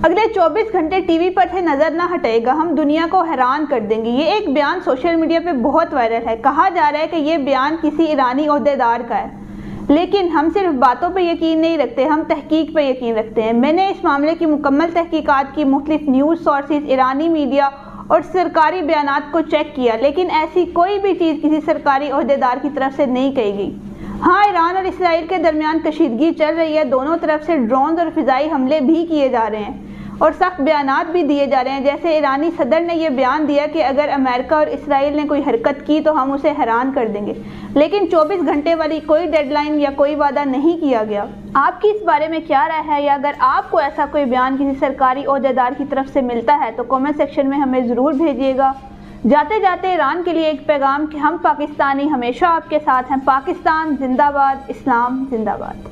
اگلے 24 گھنٹے T V پر سے نظر نہ ہٹے گا، ہم دنیا کو حیران کر دیں گے۔ یہ ایک بیان سوشل میڈیا پہ بہت وائرل ہے۔ کہا جا رہا ہے کہ یہ بیان کسی ایرانی عہدیدار کا ہے، لیکن ہم صرف باتوں پہ یقین نہیں رکھتے، ہم تحقیق پہ یقین رکھتے ہیں۔ میں نے اس معاملے کی مکمل تحقیقات کی، مختلف نیوز سورسز، ایرانی میڈیا اور سرکاری بیانات کو چیک کیا، لیکن ایسی کوئی بھی چیز کسی سرکاری عہدیدار کی طرف سے نہیں کہی گئی۔ ہاں، ایران اور اسرائیل کے درمیان کشیدگی چل رہی ہے، دونوں طرف سے ڈرونز اور فضائی حملے بھی کیے جا رہے ہیں اور سخت بیانات بھی دیے جا رہے ہیں۔ جیسے ایرانی صدر نے یہ بیان دیا کہ اگر امریکہ اور اسرائیل نے کوئی حرکت کی تو ہم اسے حیران کر دیں گے، لیکن 24 گھنٹے والی کوئی ڈیڈ لائن یا کوئی وعدہ نہیں کیا گیا۔ آپ کی اس بارے میں کیا رائے ہے، یا اگر آپ کو ایسا کوئی بیان کسی سرکاری عہدیدار کی طرف سے ملتا ہے تو کامنٹ سیکشن میں ہمیں ضرور بھیجیے گا۔ جاتے جاتے ایران کے لیے ایک پیغام کہ ہم پاکستانی ہمیشہ آپ کے ساتھ ہیں۔ پاکستان زندہ باد، اسلام زندہ باد۔